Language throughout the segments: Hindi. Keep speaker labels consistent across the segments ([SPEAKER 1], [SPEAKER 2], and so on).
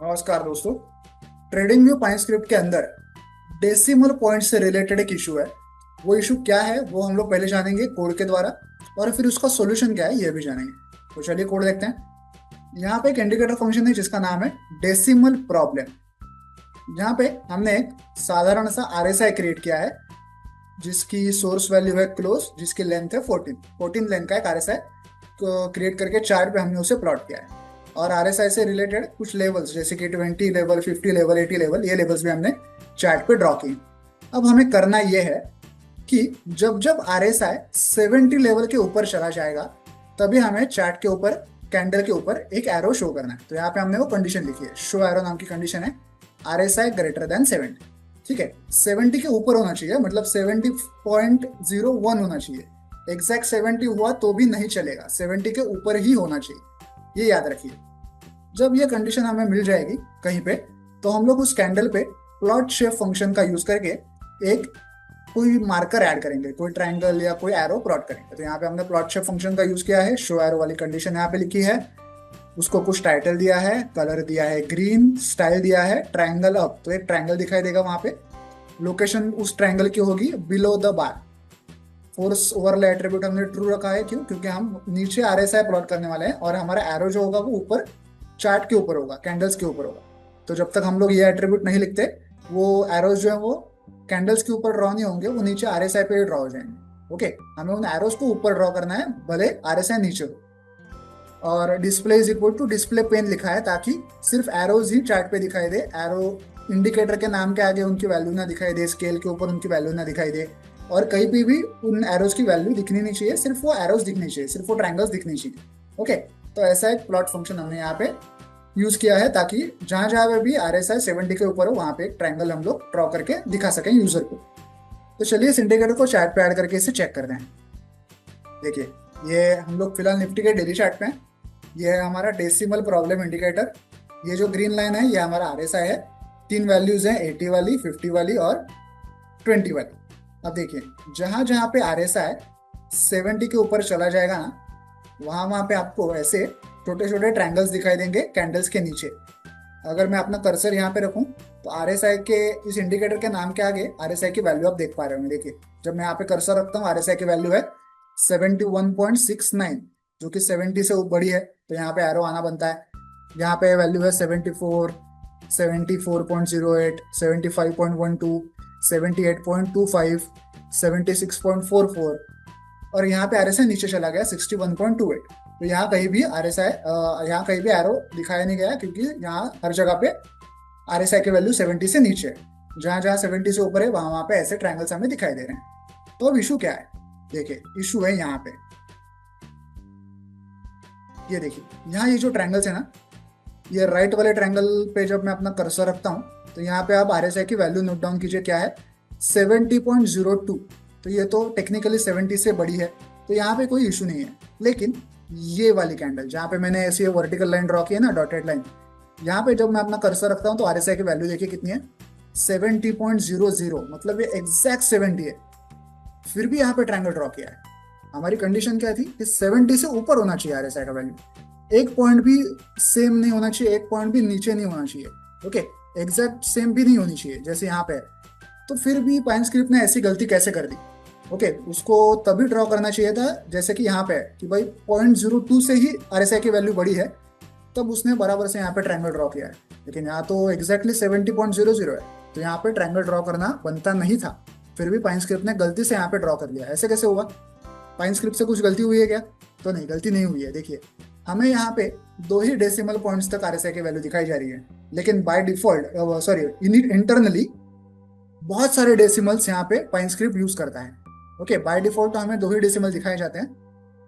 [SPEAKER 1] नमस्कार दोस्तों। ट्रेडिंग व्यू पाइनस्क्रिप्ट के अंदर डेसिमल पॉइंट से रिलेटेड एक इशू है। वो इशू क्या है वो हम लोग पहले जानेंगे कोड के द्वारा, और फिर उसका सॉल्यूशन क्या है ये भी जानेंगे। तो चलिए कोड देखते हैं। यहाँ पे एक इंडिकेटर फंक्शन है जिसका नाम है डेसिमल प्रॉब्लम। यहाँ पे हमने एक साधारण सा आरएसआई क्रिएट किया है जिसकी सोर्स वैल्यू है क्लोज, जिसकी लेंथ है 14 लेंथ का एक आरएसआई क्रिएट करके चार्ट पे हमने उसे प्लॉट किया है। और आरएसआई से रिलेटेड कुछ लेवल्स जैसे कि 20 लेवल, 50 लेवल, 80 लेवल, ये लेवल्स भी हमने चार्ट पे ड्रॉ किए। अब हमें करना ये है कि जब जब आरएसआई 70 लेवल के ऊपर चला जाएगा तभी हमें चार्ट के ऊपर, कैंडल के ऊपर एक एरो शो करना है। तो यहाँ पे हमने वो कंडीशन लिखी है, शो एरो नाम की कंडीशन है। आरएसआई ग्रेटर देन 70, ठीक है। 70 के ऊपर होना चाहिए, मतलब 70.01 होना चाहिए। एग्जैक्ट 70 हुआ तो भी नहीं चलेगा, 70 के ऊपर ही होना चाहिए, ये याद रखिए। जब ये कंडीशन हमें मिल जाएगी कहीं पे, तो हम लोग उस कैंडल पे प्लॉट शेप फंक्शन का यूज करके एक कोई मार्कर ऐड करेंगे, कोई ट्रायंगल या कोई एरो प्लॉट करेंगे। तो यहाँ पे हमने प्लॉट शेप फंक्शन का यूज किया है, शो एरो वाली कंडीशन यहाँ पे लिखी है। उसको कुछ टाइटल दिया है, कलर दिया है ग्रीन, स्टाइल दिया है ट्रायंगल अप, तो एक ट्रायंगल दिखाई देगा वहां पे। लोकेशन उस ट्रायंगल की होगी below the bar. Force overlay attribute हमने ट्रू रखा है, क्यों? क्योंकि हम नीचे आरएसआई प्लॉट करने वाले हैं और हमारा एरो जो होगा वो ऊपर चार्ट के ऊपर होगा, कैंडल्स के ऊपर होगा। तो जब तक हम लोग ये एट्रीब्यूट नहीं लिखते, वो एरोज जो है वो कैंडल्स के ऊपर ड्रॉ नहीं होंगे, वो नीचे आरएसआई पे ही ड्रॉ हो जाएंगे। ओके, हमें उन एरोज को ऊपर ड्रॉ करना है भले आरएसआई नीचे हो। और display is equal to display pen लिखा है ताकि सिर्फ एरोज ही चार्ट पे दिखाई दे। एरो इंडिकेटर के नाम के आगे उनकी वैल्यू ना दिखाई दे, स्केल के ऊपर उनकी वैल्यू ना दिखाई दे, और कहीं भी उन एरोज की वैल्यू दिखनी नहीं चाहिए, सिर्फ वो एरोज दिखनी चाहिए, सिर्फ वो ट्रायंगल्स दिखनी चाहिए। ओके, तो ऐसा एक प्लॉट फंक्शन हमने यहाँ पे यूज किया है ताकि जहां जहां पे भी आरएसआई 70 के ऊपर हो वहां पे एक ट्रायंगल हम लोग ड्रॉ करके दिखा सकें यूजर को। तो चलिए इस इंडिकेटर को चार्ट पे ऐड करके इसे चेक करते हैं। देखिए, ये हम लोग फिलहाल निफ्टी के डेली चार्ट पे हैं। ये है हमारा डेसिमल प्रॉब्लम इंडिकेटर। ये जो ग्रीन लाइन है ये हमारा आरएसआई है। तीन वैल्यूज हैं, 80 वाली, 50 वाली और 20 वाली। अब देखिए, जहां जहां पे आरएसआई 70 के ऊपर चला जाएगा ना, वहां वहां पे आपको ऐसे छोटे छोटे ट्रायंगल्स दिखाई देंगे कैंडल्स के नीचे। अगर मैं अपना कर्सर यहाँ पे रखूं तो आरएसआई के इस इंडिकेटर के नाम के आगे आरएसआई की वैल्यू आप देख पा रहे होंगे। देखिए, जब मैं यहाँ पे कर्सर रखता हूँ आरएसआई की वैल्यू है 71.69, जो कि 70 से बड़ी है, तो यहाँ पे एरो आना बनता है। यहाँ पे वैल्यू है 74, 74.08, 75.12, 78.25, 76.44, और यहाँ पे आरएसआई नीचे चला गया 61.28। तो यहाँ कहीं भी आरएसआई, यहाँ कहीं भी एरो दिखाया नहीं गया, क्योंकि यहाँ हर जगह पे आरएसआई की वैल्यू 70 से नीचे है। जहाँ जहाँ 70 से ऊपर है वहां वहां पे ऐसे ट्रायंगल्स हमें दिखाई दे रहे हैं। तो अब इशू क्या है? देखिए, इशू है यहाँ पे, ये देखिए, यहाँ ये जो ट्रायंगल्स है ना, ये राइट वाले ट्रायंगल पे जब मैं अपना कर्सर रखता हूँ तो यहाँ पे आप आरएसआई की वैल्यू नोट डाउन कीजिए, क्या है? 70.02। तो ये तो टेक्निकली 70 से बड़ी है, तो यहाँ पे कोई इशू नहीं है। लेकिन ये वाली कैंडल जहाँ पे मैंने ऐसी वर्टिकल लाइन ड्रॉ की है ना, डॉटेड लाइन, यहाँ पे जब मैं अपना कर्सर रखता हूँ तो आरएसआई की वैल्यू देखिए कितनी है, 70.00, मतलब ये एग्जैक्ट 70 है। फिर भी यहाँ पे ट्रायंगल ड्रॉ किया है। हमारी कंडीशन क्या थी कि 70 से ऊपर होना चाहिए आरएसआई का वैल्यू, एक पॉइंट भी सेम नहीं होना चाहिए, एक पॉइंट भी नीचे नहीं होना चाहिए। ओके, एग्जैक्ट सेम भी नहीं होनी चाहिए जैसे यहाँ पे है। तो फिर भी पाइनस्क्रिप्ट ने ऐसी गलती कैसे कर दी? ओके, उसको तभी ड्रॉ करना चाहिए था जैसे कि यहाँ पे है कि भाई 0.02 से ही आरएसआई की वैल्यू बड़ी है, तब उसने बराबर से यहाँ पे ट्रायंगल ड्रॉ किया है। लेकिन यहाँ तो एग्जैक्टली 70.00 है, तो यहाँ पे ट्रायंगल ड्रॉ करना बनता नहीं था। फिर भी पाइनस्क्रिप्ट ने गलती से यहाँ पे ड्रॉ कर लिया। ऐसे कैसे हुआ? पाइनस्क्रिप्ट से कुछ गलती हुई है क्या? तो नहीं, गलती नहीं हुई है। देखिए, हमें यहाँ पे दो ही डेसिमल पॉइंट्स तक आरएसआई की वैल्यू दिखाई जा रही है, लेकिन बाय डिफॉल्ट, सॉरी, इंटरनली बहुत सारे डेसिमल्स यहाँ पे पाइनस्क्रिप्ट यूज करता है। ओके, बाय डिफॉल्ट तो हमें दो ही डेसिमल दिखाए जाते हैं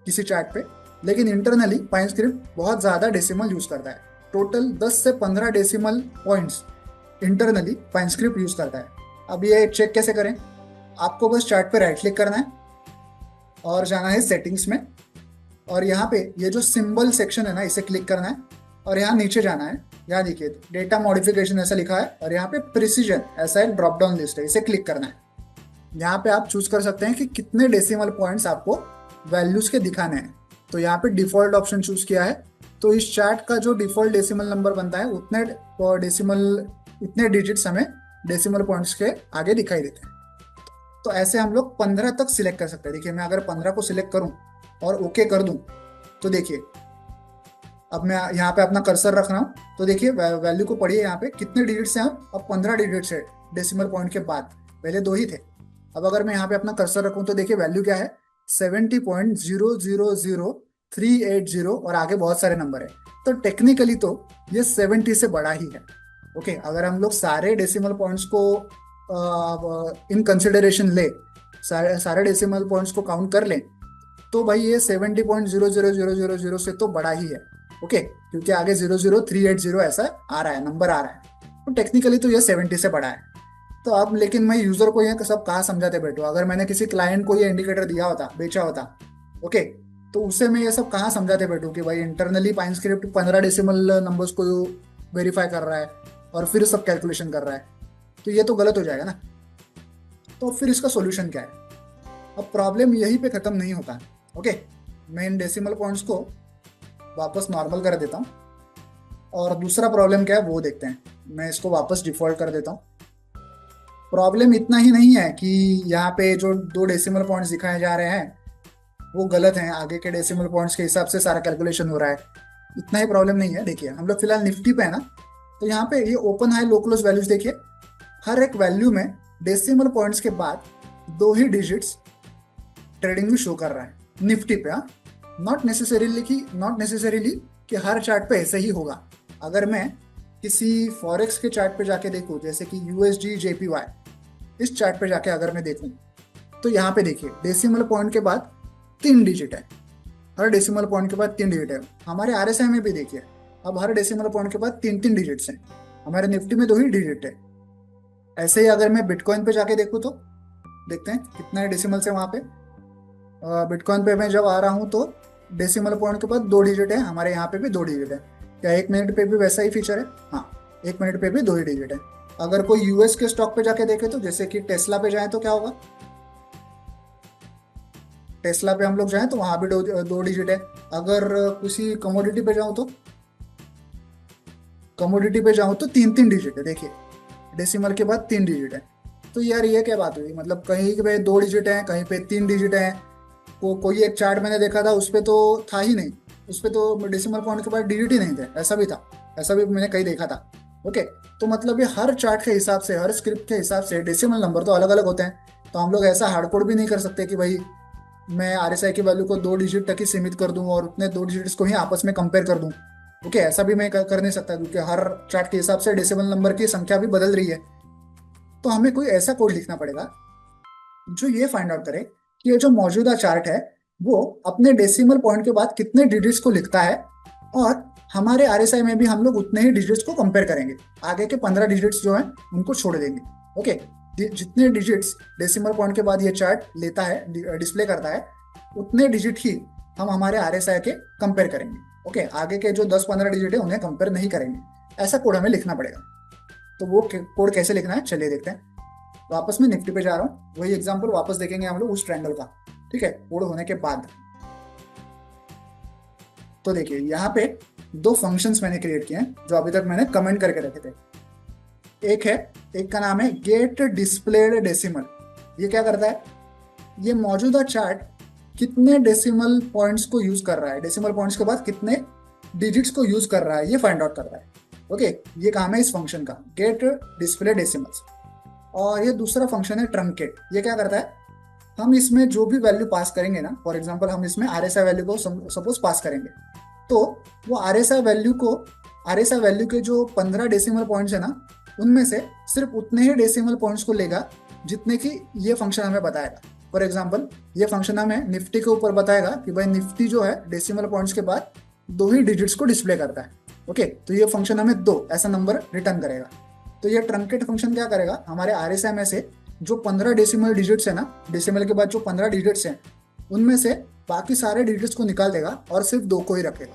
[SPEAKER 1] किसी चार्ट पे, लेकिन इंटरनली पाइनस्क्रिप्ट बहुत ज्यादा डेसिमल यूज करता है। टोटल 10 से 15 डेसिमल पॉइंट्स इंटरनली पाइनस्क्रिप्ट यूज करता है। अब ये चेक कैसे करें? आपको बस चार्ट पे राइट क्लिक करना है और जाना है सेटिंग्स में, और यहाँ पे ये जो सिंबल सेक्शन है ना, इसे क्लिक करना है और यहाँ नीचे जाना है। यहाँ देखिए डेटा मॉडिफिकेशन ऐसा लिखा है, और यहाँ पे प्रिसीजन ऐसा एक ड्रॉप डाउन लिस्ट है, इसे क्लिक करना है। यहाँ पे आप चूज कर सकते हैं कि कितने डेसिमल पॉइंट्स आपको वैल्यूज के दिखाने हैं। तो यहाँ पे डिफॉल्ट ऑप्शन चूज किया है, तो इस चार्ट का जो डिफॉल्ट डेसिमल नंबर बनता है उतने डेसिमल इतने डिजिट्स हमें डेसिमल पॉइंट्स के आगे दिखाई देते हैं। तो ऐसे हम लोग 15 तक सिलेक्ट कर सकते हैं। देखिए मैं अगर 15 को सिलेक्ट करूं और ओके कर दूं तो देखिए अब मैं यहाँ पे अपना कर्सर रख रहा हूँ, तो देखिए वैल्यू को पढ़िए यहाँ पे कितने डिजिट्स हैं। अब 15 डिजिट्स है डेसिमल पॉइंट के बाद, पहले दो ही थे। अब अगर मैं यहाँ पे अपना कर्सर रखूँ तो देखिए वैल्यू क्या है, 70.000380 और आगे बहुत सारे नंबर है। तो टेक्निकली तो ये 70 से बड़ा ही है। ओके, अगर हम लोग सारे डेसिमल पॉइंट्स को इन कंसिडरेशन ले, सारे सारे डेसिमल पॉइंट्स को काउंट कर लें, तो भाई ये 70.000000 से तो बड़ा ही है। ओके, क्योंकि आगे 00380 ऐसा आ रहा है, नंबर आ रहा है। तो टेक्निकली तो ये 70 से बड़ा है। तो अब लेकिन मैं यूजर को ये सब कहाँ समझाते बैठो, अगर मैंने किसी क्लाइंट को ये इंडिकेटर दिया होता, बेचा होता, ओके, तो उससे मैं ये सब कहाँ समझाते बैठूं कि भाई internally pine script 15 decimal numbers को वेरीफाई कर रहा है और फिर सब कैलकुलेशन कर रहा है, तो ये तो गलत हो जाएगा ना। तो फिर इसका सोल्यूशन क्या है? अब प्रॉब्लम यहीं पे खत्म नहीं होता। ओके, मैं इन डेसिमल पॉइंट्स को वापस नॉर्मल कर देता हूँ और दूसरा प्रॉब्लम क्या है वो देखते हैं। मैं इसको वापस डिफॉल्ट कर देता हूँ। प्रॉब्लम इतना ही नहीं है कि यहाँ पे जो दो डेसिमल पॉइंट्स दिखाए जा रहे हैं वो गलत हैं, आगे के डेसिमल पॉइंट्स के हिसाब से सारा कैलकुलेशन हो रहा है, इतना ही प्रॉब्लम नहीं है। देखिए हम लोग फिलहाल निफ्टी पे है ना, तो यहाँ पे ये open high low close values देखिए, हर एक वैल्यू में डेसिमल पॉइंट्स के बाद दो ही डिजिट्स ट्रेडिंग में शो कर रहा है निफ्टी पे। हाँ, नॉट नेसेसरीली कि हर चार्ट पे ऐसे ही होगा। अगर मैं किसी फॉरेक्स के चार्ट पे जाके देखूं, जैसे कि यूएसडी जेपीवाई, इस चार्ट पे जाके अगर मैं देखूं तो यहाँ पे देखिए डेसिमल पॉइंट के बाद 3 डिजिट है, हर डेसिमल पॉइंट के बाद 3 डिजिट है। हमारे आरएसआई में भी देखिए अब हर डेसिमल पॉइंट के बाद 3 3 डिजिट्स हैं, हमारे निफ्टी में 2 ही डिजिट है। ऐसे ही अगर मैं बिटकॉइन पे जाके देखूँ तो देखते हैं कितना डेसिमल्स है वहाँ पे। बिटकॉइन पे मैं जब आ रहा हूँ तो डेसिमल पॉइंट के बाद 2 डिजिट है, हमारे यहाँ पे भी 2 डिजिट है। क्या 1 मिनट पे भी वैसा ही फीचर है? हाँ, 1 मिनट पे भी 2 ही डिजिट है। अगर कोई यूएस के स्टॉक पे जाके देखे तो जैसे कि टेस्ला पे जाए तो क्या होगा, टेस्ला पे हम लोग जाएं तो वहां भी 2 डिजिट है। अगर किसी कमोडिटी पे जाऊं तो तीन तीन डिजिट है। देखिए डेसिमल के बाद 3 डिजिट है। तो यार ये क्या बात हुई, मतलब कहीं पे 2 डिजिट है, कहीं पे 3 डिजिट है। कोई एक चार्ट मैंने देखा था उस पे तो था ही नहीं, उस पे तो डेसिमल पॉइंट के बाद डिजिट ही नहीं थे, ऐसा भी था, ऐसा भी मैंने कहीं देखा था। ओके, तो मतलब ये हर चार्ट के हिसाब से, हर स्क्रिप्ट के हिसाब से डेसिमल नंबर तो अलग अलग होते हैं। तो हम लोग ऐसा हार्डकोड भी नहीं कर सकते कि भाई मैं आरएसआई की वैल्यू को 2 डिजिट तक ही सीमित कर दूं और उतने 2 डिजिट्स को ही आपस में कंपेयर कर दूं। ओके, ऐसा भी मैं कर नहीं सकता क्योंकि हर चार्ट के हिसाब से डेसिमल नंबर की संख्या भी बदल रही है। तो हमें कोई ऐसा कोड लिखना पड़ेगा जो ये फाइंड आउट करे कि ये जो मौजूदा चार्ट है वो अपने डेसिमल पॉइंट के बाद कितने डिजिट्स को लिखता है, और हमारे आरएसआई में भी हम लोग उतने ही डिजिट्स को कंपेयर करेंगे। आगे के 15 डिजिट्स जो हैं उनको छोड़ देंगे। ओके, जितने डिजिट्स डेसिमल पॉइंट के बाद ये चार्ट लेता है, डिस्प्ले करता है, उतने डिजिट ही हम हमारे आरएसआई के कंपेयर करेंगे। ओके, आगे के जो 10-15 डिजिट है उन्हें कंपेयर नहीं करेंगे। ऐसा कोड हमें लिखना पड़ेगा। तो वो कोड कैसे लिखना है चलिए देखते हैं। वापस मैं निफ्टी पे जा रहा हूँ, वही एग्जांपल वापस देखेंगे हम लोग उस ट्रायंगल का। ठीक है, कोड होने के बाद तो देखिए यहाँ पे दो फंक्शंस मैंने क्रिएट किए हैं जो अभी तक मैंने कमेंट करके रखे थे। एक का नाम है गेट डिस्प्लेड डेसिमल। ये क्या करता है, ये मौजूदा चार्ट कितने डेसिमल पॉइंट्स को यूज कर रहा है, डेसिमल पॉइंट्स के बाद कितने डिजिट्स को यूज कर रहा है, ये फाइंड आउट कर रहा है। ओके, ये काम है इस फंक्शन का, गेट डिस्प्ले डेसिमल्स। और ये दूसरा फंक्शन है ट्रंकेट। ये क्या करता है, हम इसमें जो भी वैल्यू पास करेंगे ना, फॉर एग्जांपल हम इसमें आरएसआई वैल्यू को सपोज पास करेंगे, तो वो आरएसआई वैल्यू के जो 15 डेसिमल पॉइंट्स है ना, उनमें से सिर्फ उतने ही डेसिमल पॉइंट्स को लेगा जितने की ये फंक्शन हमें बताएगा। फॉर एग्जांपल ये फंक्शन हमें निफ्टी के ऊपर बताएगा कि भाई निफ्टी जो है डेसिमल पॉइंट्स के बाद 2 ही डिजिट्स को डिस्प्ले करता है। ओके, तो ये फंक्शन हमें 2 ऐसा नंबर रिटर्न करेगा। तो ये ट्रंकेट फंक्शन क्या करेगा, हमारे आरएसआई में से जो 15 डेसिमल डिजिट्स है ना, डेसिमल के बाद जो 15 डिजिट्स हैं उनमें से बाकी सारे डिजिट्स को निकाल देगा और सिर्फ 2 को ही रखेगा।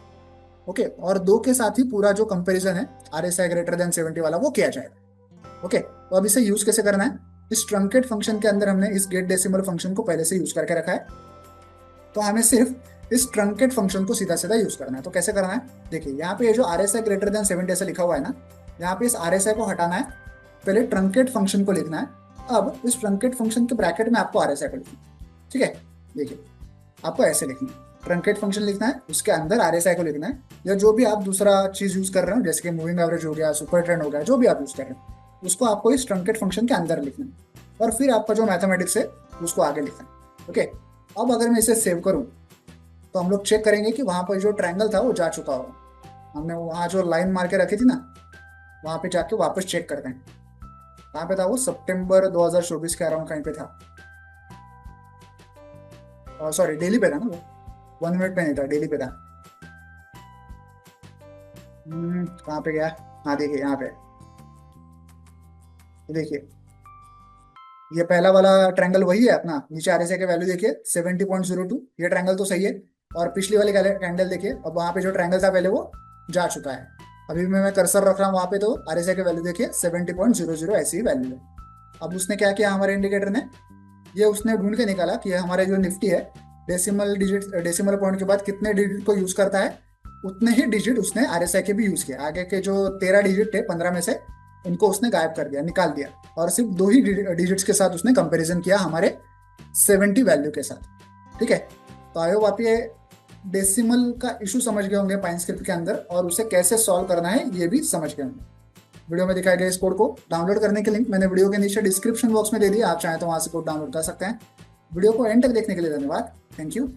[SPEAKER 1] ओके, और 2 के साथ ही पूरा जो कंपैरिजन है आरएसआई ग्रेटर देन 70 वाला वो किया जाएगा। ओके, तो अब इसे यूज कैसे करना है, इस ट्रंकेट फंक्शन के अंदर हमने इस गेट डेसिमल फंक्शन को पहले से यूज करके रखा है। तो हमें सिर्फ इस ट्रंकेट फंक्शन को सीधा सीधा यूज करना है। तो कैसे करना है, देखिए यहाँ पे ये जो R S I greater than 70 ऐसा लिखा हुआ है ना, यहाँ पे इस आर एस आई को हटाना है, पहले ट्रंकेट फंक्शन को लिखना है। अब इस ट्रंकेट फंक्शन के ब्रैकेट में आपको आर एस आई को लिखना है, ठीक है। देखिए आपको ऐसे लिखना है, ट्रंकेट फंक्शन लिखना है, उसके अंदर आर एस आई को लिखना है, या जो भी आप दूसरा चीज यूज कर रहे हो, जैसे कि मूविंग एवरेज हो गया, सुपर ट्रेंड हो गया, जो भी आप यूज कर रहे हो उसको आपको इस ट्रंकेट फंक्शन के अंदर लिखना है, और फिर आपका जो मैथमेटिक्स है उसको आगे लिखना है। ओके, अब अगर मैं इसे सेव करूं तो हम लोग चेक करेंगे कि वहां पर जो ट्रायंगल था वो जा चुका होगा। हमने वहां जो लाइन मार के रखी थी ना, वहां पे जाके वापस चेक करते हैं कहाँ पे था वो, सितंबर 2024 के अराउंड कहीं पे था, सॉरी डेली पे था ना वो, 1 मिनट पे नहीं था, डेली पे था। कहाँ पे गया, हाँ देखिए यहाँ पे, ये देखिए ये पहला वाला ट्रायंगल वही है अपना, नीचे आरएसए के वैल्यू देखिए 70.02, ये ट्रायंगल तो सही है। और पिछली वाली कैंडल देखिए, अब वहां पे जो ट्रायंगल था पहले वो जा चुका है। अभी मैं कर्सर रख रहा हूँ वहां पे, तो आरएसए के वैल्यू देखिए 70.00 ऐसी ही वैल्यू है। अब उसने क्या किया हमारे इंडिकेटर ने, ये उसने ढूंढ के निकाला कि हमारे जो निफ्टी है डेसिमल पॉइंट के बाद कितने डिजिट को यूज करता है, उतने ही डिजिट उसने आरएसआई के भी यूज किया। आगे के जो 13 डिजिट थे 15 में से, उनको उसने गायब कर दिया, निकाल दिया, और सिर्फ दो ही डिजिट्स के साथ उसने कंपैरिजन किया हमारे 70 वैल्यू के साथ, ठीक है। तो आई होप आप ये डेसिमल का इशू समझ गए होंगे पाइन स्क्रिप्ट के अंदर, और उसे कैसे सॉल्व करना है ये भी समझ गए होंगे। वीडियो में दिखाए गए इस कोड को डाउनलोड करने के लिंक मैंने वीडियो के नीचे डिस्क्रिप्शन बॉक्स में दे दिया, आप चाहें तो वहां से कोड डाउनलोड कर सकते हैं। वीडियो को एंड तक देखने के लिए धन्यवाद, थैंक यू।